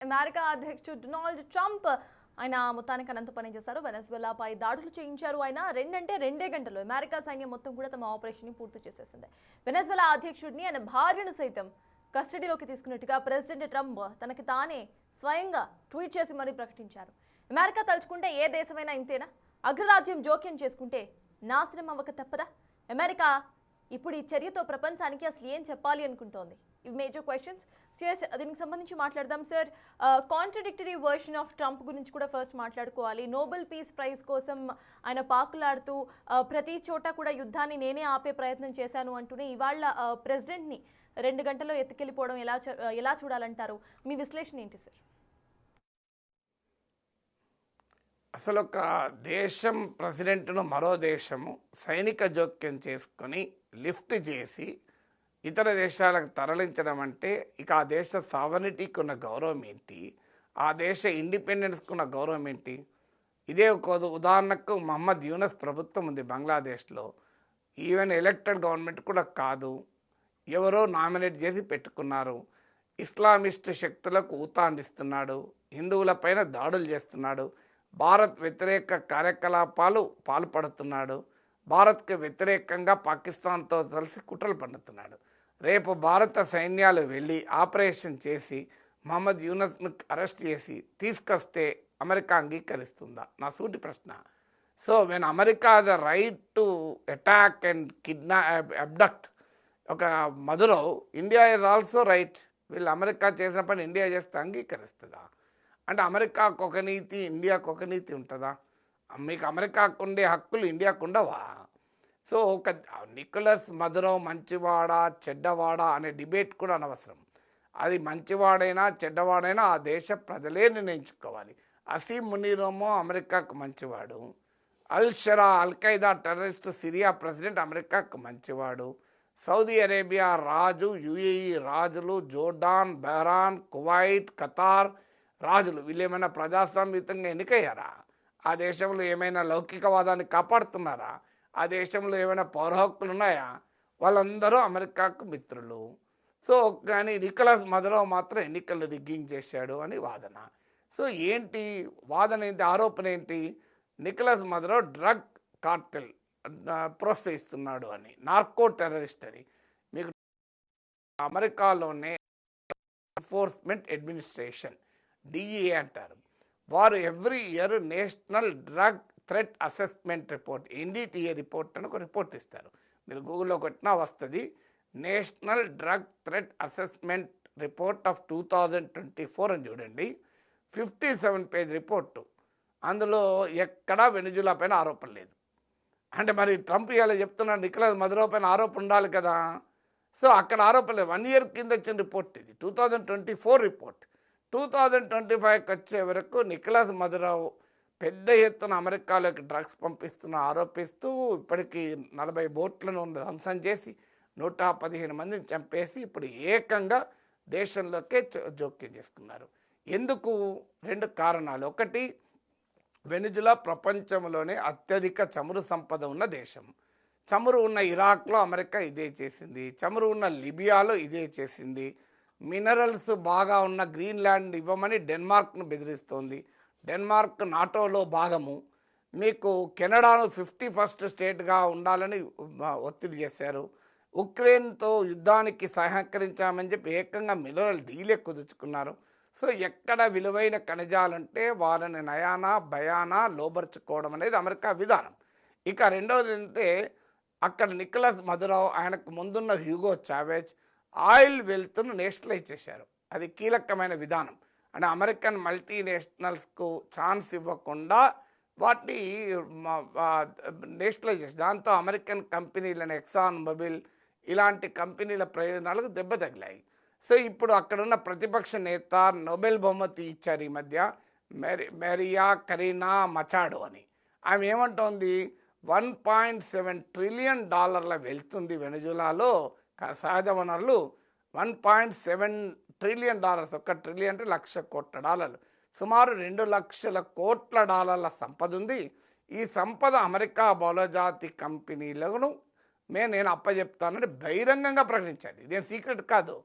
America అధ్యక్షుడు Donald Trump ఆయన మొత్తానికి అనంత పని చేశారు. వెనెజువెలాపై దాడులు చేయించారు. ఆయన రెండే గంటలు అమెరికా సైన్యం మొత్తం కూడా తమ ఆపరేషన్ పూర్తి చేసేసింది. వెనెజువెలా అధ్యక్షుడిని ఆయన భార్యను సైతం కస్టడీలోకి తీసుకున్నట్టుగా ప్రెసిడెంట్ ట్రంప్ తనకి తానే స్వయంగా ట్వీట్ చేసి మరీ ప్రకటించారు. అమెరికా తలుచుకుంటే ఏ దేశమైనా ఇంతేనా? అగ్రరాజ్యం జోక్యం చేసుకుంటే నాశనం అవ్వక తప్పదా? అమెరికా ఇప్పుడు ఈ చర్యతో ప్రపంచానికి అసలు ఏం చెప్పాలి అనుకుంటోంది? ఇవి మేజర్ క్వశ్చన్స్. దీనికి సంబంధించి మాట్లాడదాం sir. Contradictory version of Trump గురించి కూడా ఫస్ట్ మాట్లాడుకోవాలి. నోబెల్ పీస్ ప్రైజ్ కోసం ఆయన పాకులాడుతూ ప్రతి చోట కూడా యుద్ధాన్ని నేనే ఆపే ప్రయత్నం చేశాను అంటూనే ఇవాళ ప్రెసిడెంట్ని 2 గంటల్లో ఎత్తుకెళ్ళిపోవడం ఎలా చూడాలంటారు? మీ విశ్లేషణ ఏంటి సార్? అసలు ఒక దేశం ప్రెసిడెంట్ను మరో దేశము సైనిక జోక్యం చేసుకొని లిఫ్ట్ చేసి ఇతర దేశాలకు తరలించడం అంటే ఇక ఆ దేశ సావరిటీకి ఉన్న గౌరవం ఏంటి, ఆ దేశ ఇండిపెండెన్స్కి ఉన్న గౌరవం ఏంటి? ఇదే ఒక ఉదాహరణకు మహమ్మద్ యూనస్ ప్రభుత్వం ఉంది బంగ్లాదేశ్లో. ఈవెన్ ఎలక్టెడ్ గవర్నమెంట్ కూడా కాదు, ఎవరో నామినేట్ చేసి పెట్టుకున్నారు. ఇస్లామిస్ట్ శక్తులకు ఊతాండిస్తున్నాడు, హిందువులపైన దాడులు చేస్తున్నాడు, భారత్ వ్యతిరేక కార్యకలాపాలు పాల్పడుతున్నాడు, భారత్కు వ్యతిరేకంగా పాకిస్తాన్తో కలిసి కుట్రలు పన్నుతున్నాడు. రేపు భారత సైన్యాలు వెళ్ళి ఆపరేషన్ చేసి మహమ్మద్ యూనస్ను అరెస్ట్ చేసి తీసుకొస్తే అమెరికా అంగీకరిస్తుందా? నా సూటి ప్రశ్న. So when America the right to attack and abduct ఒక Maduro, India is also right. వీళ్ళు అమెరికా చేసిన పని ఇండియా చేస్తే అంగీకరిస్తుందా? అంటే అమెరికాకు ఒక నీతి, ఇండియాకు ఒక నీతి ఉంటుందా? మీకు అమెరికాకు ఉండే హక్కులు ఇండియాకు ఉండవా? సో ఒక నికోలస్ మధురో మంచివాడా చెడ్డవాడా అనే డిబేట్ కూడా అనవసరం. అది మంచివాడైనా చెడ్డవాడైనా ఆ దేశ ప్రజలే నిర్ణయించుకోవాలి. అసీం మునీరోమో అమెరికాకు మంచివాడు, అల్ ఖైదా టెర్రరిస్ట్ సిరియా ప్రెసిడెంట్ అమెరికాకు మంచివాడు, సౌదీ అరేబియా రాజు, యుఏఈ రాజులు, జోర్డాన్, బహ్రాన్, కువైట్, ఖతార్ రాజులు వీళ్ళు ఏమైనా ప్రజాస్వామ్యతంగా ఎన్నికయ్యారా? ఆ దేశంలో ఏమైనా లౌకికవాదాన్ని కాపాడుతున్నారా? ఆ దేశంలో ఏమైనా పౌర హక్కులు ఉన్నాయా? వాళ్ళందరూ అమెరికాకు మిత్రులు. సో కానీ నికోలస్ మధురో మాత్రం ఎన్నికలు రిగ్గింగ్ చేశాడు అని వాదన. సో ఏంటి వాదన ఏంటి, ఆరోపణ ఏంటి? నికోలస్ మధురో డ్రగ్ కార్టెల్ ప్రోత్సహిస్తున్నాడు అని, నార్కో టెర్రరిస్ట్ అని. మీకు అమెరికాలోనే ఎన్ఫోర్స్మెంట్ అడ్మినిస్ట్రేషన్ డిఈఏ అంటారు, వారు every year national drug threat assessment report NDTA report అని ఒక రిపోర్ట్ ఇస్తారు. మీరు గూగుల్లో కొట్టినా వస్తుంది. National drug threat assessment report of 2024 అని చూడండి. 57 పేజ్ రిపోర్టు. అందులో ఎక్కడా వెనిజులా పైన ఆరోపణ లేదు. అంటే మరి ట్రంప్ ఇలా చెప్తున్నాడు నికోలస్ మధురో పైన ఆరోపణ ఉండాలి కదా. సో అక్కడ ఆరోపణ లేదు. 1 ఇయర్ కింద వచ్చిన రిపోర్ట్ ఇది, 2024 రిపోర్ట్. 2025కి వచ్చే వరకు నికోలస్ మధురో పెద్ద ఎత్తున అమెరికాలోకి డ్రగ్స్ పంపిస్తున్న ఆరోపిస్తూ ఇప్పటికీ 40 బోట్లను ధ్వంసం చేసి 115 మందిని చంపేసి ఇప్పుడు ఏకంగా దేశంలోకే జోక్యం చేసుకున్నారు. ఎందుకు? 2 కారణాలు. ఒకటి, వెనిజులా ప్రపంచంలోనే అత్యధిక చమురు సంపద ఉన్న దేశం. చమురు ఉన్న ఇరాక్లో అమెరికా ఇదే చేసింది, చమురు ఉన్న లిబియాలో ఇదే చేసింది. మినరల్స్ బాగా ఉన్న గ్రీన్లాండ్ ఇవ్వమని డెన్మార్క్ను బెదిరిస్తోంది. డెన్మార్క్ నాటోలో భాగము. మీకు కెనడాను 51st స్టేట్గా ఉండాలని ఒత్తిడి చేశారు. ఉక్రెయిన్తో యుద్ధానికి సహకరించామని చెప్పి ఏకంగా మినరల్ డీలే కుదుర్చుకున్నారు. సో ఎక్కడ విలువైన ఖనిజాలుంటే వారిని నయానా భయానా లోబరుచుకోవడం అనేది అమెరికా విధానం. ఇక రెండవది అంటే అక్కడ నికోలస్ మధురో, ఆయనకు ముందున్న హ్యూగో చావేజ్ ఆయిల్ వెల్త్ను నేషనలైజ్ చేశారు. అది కీలకమైన విధానం. అంటే అమెరికన్ మల్టీనేషనల్స్కు ఛాన్స్ ఇవ్వకుండా వాటిని నేషనలైజ్ చేసి దాంతో అమెరికన్ కంపెనీలను ఎక్సాన్ మొబిల్ ఇలాంటి కంపెనీల ప్రయోజనాలకు దెబ్బ తగిలాయి. సో ఇప్పుడు అక్కడున్న ప్రతిపక్ష నేత నోబెల్ బహుమతి ఇచ్చారు ఈ మధ్య, మెరియా కరీనా మచాడో అని. ఆమె ఏమంటోంది, $1.7 ట్రిలియన్ వెళ్తుంది వెనిజులాలో సహజ వనరులు. $1.7 ట్రిలియన్, $1 ట్రిలియన్ అంటే $1,00,00,000, సుమారు $2,00,00,000 సంపద ఉంది. ఈ సంపద అమెరికా బహుళజాతి కంపెనీలను నేను అప్పచెప్తానని బహిరంగంగా ప్రకటించాడు. ఇదేం సీక్రెట్ కాదు.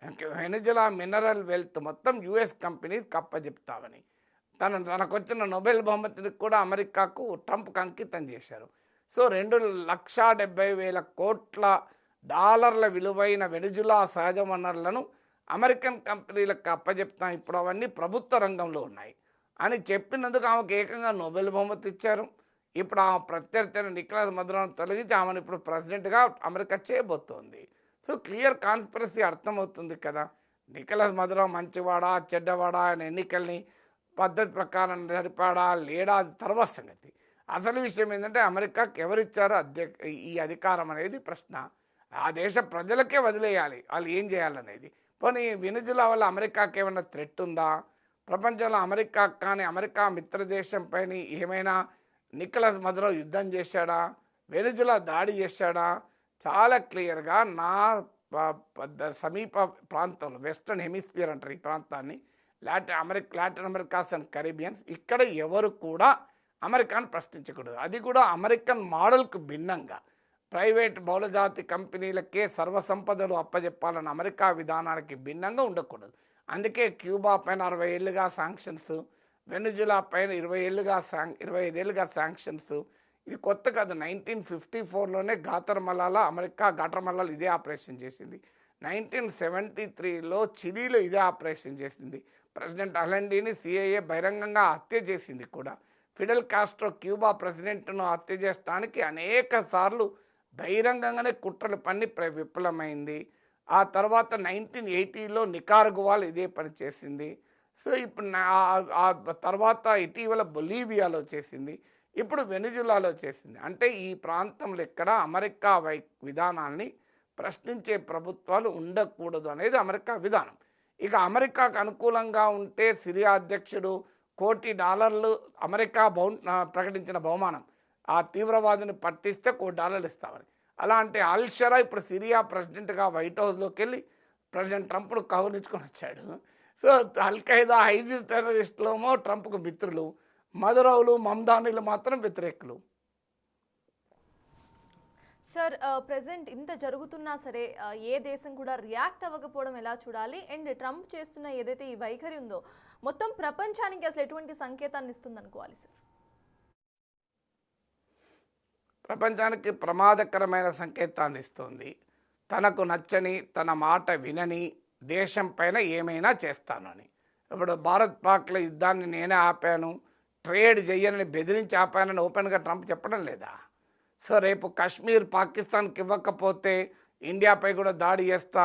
వెనిజులా మినరల్ వెల్త్ మొత్తం యుఎస్ కంపెనీస్ కప్పచెప్తామని తనకు వచ్చిన నోబెల్ బహుమతిని కూడా అమెరికాకు ట్రంప్కి అంకితం చేశారు. సో 2,70,000 కోట్ల డాలర్ల విలువైన వెనిజులా సహజ వనరులను అమెరికన్ కంపెనీలకు అప్పచెప్తాం, ఇప్పుడు అవన్నీ ప్రభుత్వ రంగంలో ఉన్నాయి అని చెప్పినందుకు ఆమెకు ఏకంగా నోబెల్ బహుమతి ఇచ్చారు. ఇప్పుడు ఆమె ప్రత్యర్థి అయిన నికోలస్ మదురోను తొలగించి ఆమెను ఇప్పుడు ప్రెసిడెంట్గా అమెరికా చేయబోతోంది. సో క్లియర్ కాన్స్పిరసీ అర్థమవుతుంది కదా. నికోలస్ మదురో మంచివాడా చెడ్డవాడా ఆయన ఎన్నికల్ని పద్ధతి ప్రకారం నడిపాడా లేడా అది తర్వాత సంగతి. అసలు విషయం ఏంటంటే అమెరికాకి ఎవరిచ్చారో ఈ అధికారం అనేది ప్రశ్న. ఆ దేశ ప్రజలకే వదిలేయాలి వాళ్ళు ఏం చేయాలనేది. పోనీ వెనిజులా వల్ల అమెరికాకి ఏమైనా థ్రెట్ ఉందా? ప్రపంచంలో అమెరికా కానీ అమెరికా మిత్రదేశం పైన ఏమైనా నికోలస్ మదురో యుద్ధం చేశాడా? వెనిజులా దాడి చేశాడా? చాలా క్లియర్గా నా సమీప ప్రాంతంలో వెస్ట్రన్ హెమిస్ఫియర్ అంటారు ఈ ప్రాంతాన్ని, లాటిన్ అమెరికాస్ అండ్ కరీబియన్స్, ఇక్కడ ఎవరు కూడా అమెరికాను ప్రశ్నించకూడదు. అది కూడా అమెరికన్ మోడల్కు భిన్నంగా ప్రైవేట్ బహుళజాతి కంపెనీలకే సర్వసంపదలు అప్పజెప్పాలన్న అమెరికా విధానానికి భిన్నంగా ఉండకూడదు. అందుకే క్యూబా పైన 60 ఏళ్ళుగా శాంక్షన్స్, వెనిజులా పైన 25 ఏళ్ళుగా శాంక్షన్స్. ఇది కొత్త కాదు. 1954లోనే గాటర్మలాలో ఇదే ఆపరేషన్ చేసింది. 1973లో చిలీలో ఇదే ఆపరేషన్ చేసింది. ప్రెసిడెంట్ అలెండీని సిఐఏ బహిరంగంగా హత్య చేసింది కూడా. ఫిడెల్ కాస్ట్రో క్యూబా ప్రెసిడెంట్ను హత్య చేయడానికి అనేక సార్లు బహిరంగంగానే కుట్రలు పన్ని విఫలమైంది. ఆ తర్వాత 1980లో నికారగువాలో ఇదే పని చేసింది. సో ఇప్పుడు ఆ తర్వాత ఇటీవల బొలీవియాలో చేసింది, ఇప్పుడు వెనిజులాలో చేసింది. అంటే ఈ ప్రాంతంలో ఎక్కడ అమెరికా విధానాన్ని ప్రశ్నించే ప్రభుత్వాలు ఉండకూడదు అనేది అమెరికా విధానం. ఇక అమెరికాకు అనుకూలంగా ఉంటే సిరియా అధ్యక్షుడు $1 కోటి అమెరికా ప్రకటించిన బహుమానం, ఆ తీవ్రవాదిని పట్టిస్తే $1 ఇస్తామని. అలాంటి అల్షరా ఇప్పుడు సిరియా ప్రెసిడెంట్గా వైట్ హౌస్లోకి వెళ్ళి ప్రెసిడెంట్ ట్రంప్ను కౌలించుకొని వచ్చాడు. సో అల్ఖైదా ఐసిస్ టెర్రరిస్టులేమో ట్రంప్కు మిత్రులు, మదురౌలు మమ్దానీలు మాత్రం వ్యతిరేకులు. సార్ ప్రెసెంట్ ఇంత జరుగుతున్నా సరే ఏ దేశం కూడా రియాక్ట్ అవ్వకపోవడం ఎలా చూడాలి? అండ్ ట్రంప్ చేస్తున్న ఏదైతే ఈ వైఖరి ఉందో మొత్తం ప్రపంచానికి అసలు ఎటువంటి సంకేతాన్ని ఇస్తుంది అనుకోవాలి సార్? ప్రపంచానికి ప్రమాదకరమైన సంకేతాన్ని ఇస్తుంది. తనకు నచ్చని, తన మాట వినని దేశం పైన ఏమైనా చేస్తానని. ఇప్పుడు భారత్ పాక్ల యుద్ధాన్ని నేనే ఆపాను, ట్రేడ్ చెయ్యనని బెదిరించి ఆపానని ఓపెన్గా ట్రంప్ చెప్పడం లేదా? సో రేపు కాశ్మీర్ పాకిస్తాన్కి ఇవ్వకపోతే ఇండియాపై కూడా దాడి చేస్తా,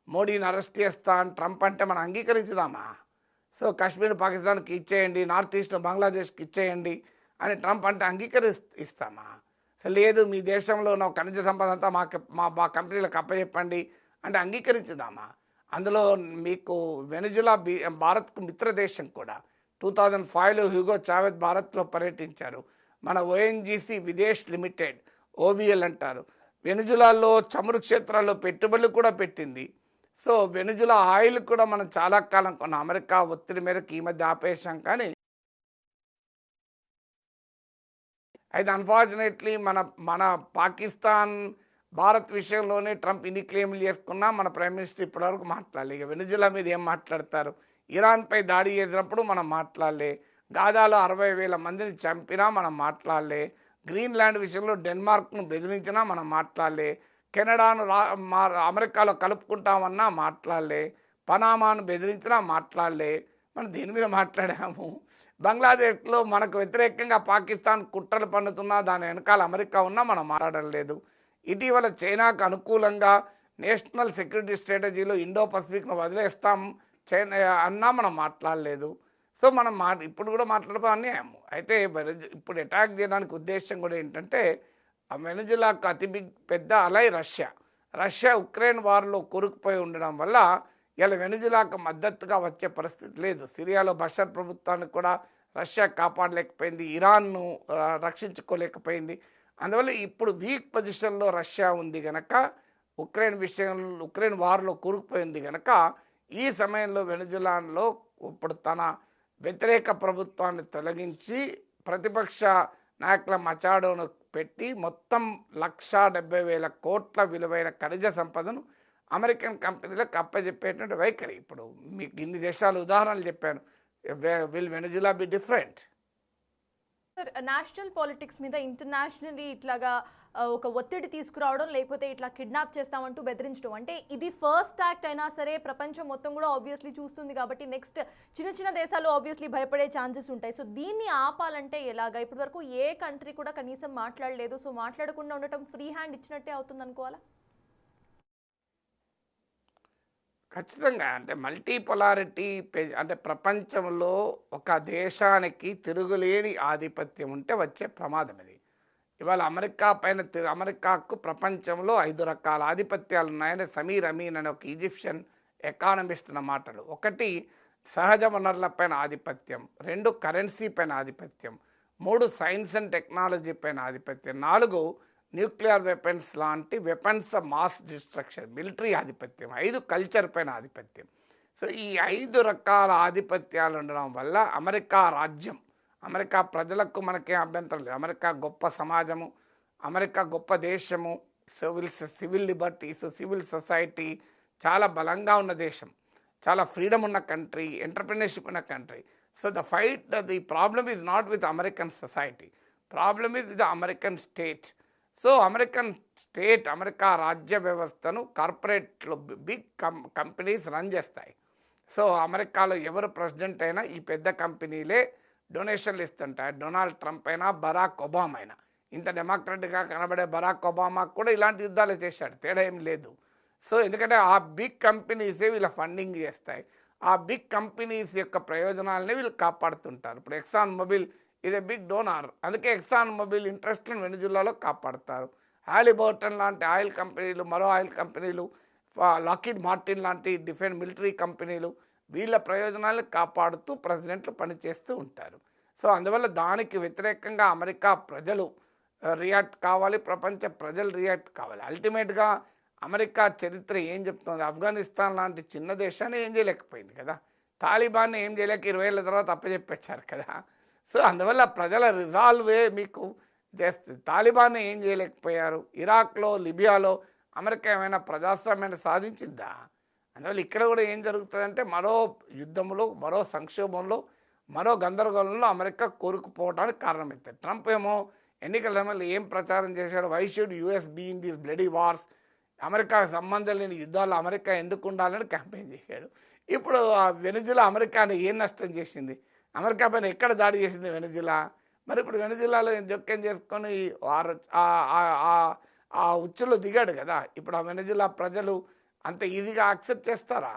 మోడీని అరెస్ట్ చేస్తా అని ట్రంప్ అంటే మనం అంగీకరించుదామా? సో కాశ్మీర్ పాకిస్తాన్కి ఇచ్చేయండి, నార్త్ ఈస్ట్ బంగ్లాదేశ్కి ఇచ్చేయండి అని ట్రంప్ అంటే అంగీకరిస్తామా? లేదు, మీ దేశంలో ఉన్న ఖనిజ సంపద అంతా మా కంపెనీలకు అప్పచెప్పండి అంటే అంగీకరించుదామా? అందులో మీకు వెనిజులా భారత్కు మిత్రదేశం కూడా. 2005లో హ్యూగో చావెజ్ భారత్లో పర్యటించారు. మన ఓఎన్జీసీ విదేశ్ లిమిటెడ్, ఓవిఎల్ అంటారు, వెనిజులాలో చమురు క్షేత్రాల్లో పెట్టుబడులు కూడా పెట్టింది. సో వెనిజులా ఆయిల్ కూడా మనం చాలా కాలం కొన్న, అమెరికా ఒత్తిడి మేరకు ఈ మధ్య ఆపేశాం. కానీ అయితే అన్ఫార్చునేట్లీ మన పాకిస్తాన్ భారత్ విషయంలోనే ట్రంప్ ఇన్ని క్లెయిమ్లు చేసుకున్నా మన ప్రైమ్ మినిస్టర్ ఇప్పటివరకు మాట్లాడలే. ఇక వెనిజులా మీద ఏం మాట్లాడతారు? ఇరాన్పై దాడి చేసినప్పుడు మనం మాట్లాడలే. గాజాలో 60,000 మందిని చంపినా మనం మాట్లాడలే. గ్రీన్లాండ్ విషయంలో డెన్మార్క్ను బెదిరించినా మనం మాట్లాడలే. కెనడాను అమెరికాలో కలుపుకుంటామన్నా మాట్లాడలే. పనామాను బెదిరించినా మాట్లాడలే. మనం దేని మీద మాట్లాడాము? బంగ్లాదేశ్లో మనకు వ్యతిరేకంగా పాకిస్తాన్ కుట్రలు పన్నుతున్నా దాని వెనకాల అమెరికా ఉన్నా మనం మాట్లాడలేదు. ఇటీవల చైనాకు అనుకూలంగా నేషనల్ సెక్యూరిటీ స్ట్రాటజీలో ఇండో పసిఫిక్ను వదిలేస్తాం చైనా అన్నా మనం మాట్లాడలేదు. సో మనం ఇప్పుడు కూడా మాట్లాడడం అన్యాయం. అయితే ఇప్పుడు అటాక్ చేయడానికి ఉద్దేశం కూడా ఏంటంటే వెనిజులాకు అతి పెద్ద అలై రష్యా ఉక్రెయిన్ వార్లో కూరుకుపోయి ఉండడం వల్ల ఇలా వెనిజులాకు మద్దతుగా వచ్చే పరిస్థితి లేదు. సిరియాలో బషర్ ప్రభుత్వాన్ని కూడా రష్యా కాపాడలేకపోయింది, ఇరాన్ను రక్షించుకోలేకపోయింది. అందువల్ల ఇప్పుడు వీక్ పొజిషన్లో రష్యా ఉంది కనుక, ఉక్రెయిన్ వార్లో కూరుకుపోయింది కనుక ఈ సమయంలో వెనిజులాలో ఇప్పుడు తన వ్యతిరేక ప్రభుత్వాన్ని తొలగించి ప్రతిపక్ష నాయకుల మచాడోను పెట్టి మొత్తం 1,70,000 కోట్ల విలువైన ఖనిజ సంపదను అమెరికన్ కంపెనీలకు అప్పచెప్పేటువంటి వైఖరి. ఇప్పుడు మీకు ఇన్ని దేశాలు ఉదాహరణలు చెప్పాను. Will Venezuela be different? Sir, national politics మీద ఇంటర్నేషనల్లీ ఇట్లాగా ఒక ఒత్తిడి తీసుకురావడం, లేకపోతే ఇట్లా కిడ్నాప్ చేస్తామంటూ బెదిరించడం, అంటే ఇది ఫస్ట్ యాక్ట్ అయినా సరే ప్రపంచం మొత్తం కూడా ఆబ్వియస్లీ చూస్తుంది కాబట్టి నెక్స్ట్ చిన్న చిన్న దేశాలు ఆబ్వియస్లీ భయపడే ఛాన్సెస్ ఉంటాయి. సో దీన్ని ఆపాలంటే ఎలాగా? ఇప్పటి వరకు ఏ కంట్రీ కూడా కనీసం మాట్లాడలేదు. సో మాట్లాడకుండా ఉండటం ఫ్రీ హ్యాండ్ ఇచ్చినట్టే అవుతుంది అనుకోవాలా? ఖచ్చితంగా. అంటే మల్టీపోలారిటీ అంటే ప్రపంచంలో ఒక దేశానికి తిరుగులేని ఆధిపత్యం ఉంటే వచ్చే ప్రమాదం ఇది. ఇవాళ అమెరికా పైన అమెరికాకు ప్రపంచంలో 5 రకాల ఆధిపత్యాలు ఉన్నాయని సమీర్ అమీన్ అనే ఒక ఈజిప్షియన్ ఎకానమిస్ట్ అన్న మాటలు. 1 సహజ వనరుల పైన ఆధిపత్యం, 2 కరెన్సీ పైన ఆధిపత్యం, 3 సైన్స్ అండ్ టెక్నాలజీ పైన ఆధిపత్యం, 4 న్యూక్లియర్ వెపన్స్ లాంటి weapons of mass destruction military ఆధిపత్యం, 5 కల్చర్ పైన ఆధిపత్యం. సో ఈ 5 రకాల ఆధిపత్యాలు ఉండడం వల్ల అమెరికా రాజ్యం, అమెరికా ప్రజలకు మనకేం అభ్యంతరం లేదు. అమెరికా గొప్ప సమాజము, అమెరికా గొప్ప దేశము, సివిల్ లిబర్టీస్, సివిల్ సొసైటీ చాలా బలంగా ఉన్న దేశం, చాలా ఫ్రీడమ్ ఉన్న కంట్రీ, ఎంటర్ప్రినర్షిప్ ఉన్న country. So the problem is not with American society, problem is with the American state. So American state, America రాజ్య వ్యవస్థను కార్పొరేట్లు, బిగ్ కంపెనీస్ రన్ చేస్తాయి. సో అమెరికాలో ఎవరు ప్రెసిడెంట్ అయినా ఈ పెద్ద కంపెనీలే డొనేషన్లు ఇస్తుంటాయి. డొనాల్డ్ ట్రంప్ అయినా, బరాక్ ఒబామా అయినా. ఇంత డెమోక్రటిక్గా కనబడే బరాక్ ఒబామా కూడా ఇలాంటి యుద్ధాలు చేశాడు, తేడా ఏం లేదు. సో ఎందుకంటే ఆ బిగ్ కంపెనీసే వీళ్ళ ఫండింగ్ చేస్తాయి. ఆ బిగ్ కంపెనీస్ యొక్క ప్రయోజనాలని వీళ్ళు కాపాడుతుంటారు. ఇప్పుడు ఎక్సాన్ మొబిల్ ఇది బిగ్ డోనార్, అందుకే ఎక్సాన్ మొబిల్ ఇంట్రెస్ట్లను వెనిజులాలో కాపాడుతారు. హాలిబర్టన్ లాంటి ఆయిల్ కంపెనీలు, మరో ఆయిల్ కంపెనీలు, లాకిడ్ మార్టిన్ లాంటి డిఫెన్స్ మిలిటరీ కంపెనీలు వీళ్ళ ప్రయోజనాలను కాపాడుతూ ప్రెసిడెంట్లు పనిచేస్తూ ఉంటారు. సో అందువల్ల దానికి వ్యతిరేకంగా అమెరికా ప్రజలు రియాక్ట్ కావాలి, ప్రపంచ ప్రజలు రియాక్ట్ కావాలి. అల్టిమేట్గా అమెరికా చరిత్ర ఏం చెప్తుంది? ఆఫ్ఘనిస్తాన్ లాంటి చిన్న దేశాన్ని ఏం చేయలేకపోయింది కదా, తాలిబాన్ని ఏం చేయలేక 20 ఏళ్ళ తర్వాత అప్పచెప్పించారు కదా. సో అందువల్ల ప్రజల రిజాల్వే మీకు చేస్తుంది. తాలిబాన్ని ఏం చేయలేకపోయారు. ఇరాక్లో, లిబియాలో అమెరికా ఏమైనా ప్రజాస్వామ్యాన్ని సాధించిందా? అందువల్ల ఇక్కడ కూడా ఏం జరుగుతుందంటే మరో యుద్ధంలో, మరో సంక్షోభంలో, మరో గందరగోళంలో అమెరికా కోరుకుపోవడానికి కారణమవుతుంది. ట్రంప్ ఏమో ఎన్నికల సమయంలో ఏం ప్రచారం చేశాడు? Why should US be in these bloody wars, అమెరికాకు సంబంధం లేని యుద్ధాలు అమెరికా ఎందుకు ఉండాలని క్యాంపెయిన్ చేశాడు. ఇప్పుడు ఆ వెనిజులా అమెరికాని ఏం నష్టం చేసింది? అమెరికా పైన ఎక్కడ దాడి చేసింది వెనిజులా? మరి ఇప్పుడు వెనిజులాలో జోక్యం చేసుకొని ఆ ఉచ్చులో దిగాడు కదా. ఇప్పుడు ఆ వెనిజులా ప్రజలు అంత ఈజీగా యాక్సెప్ట్ చేస్తారా?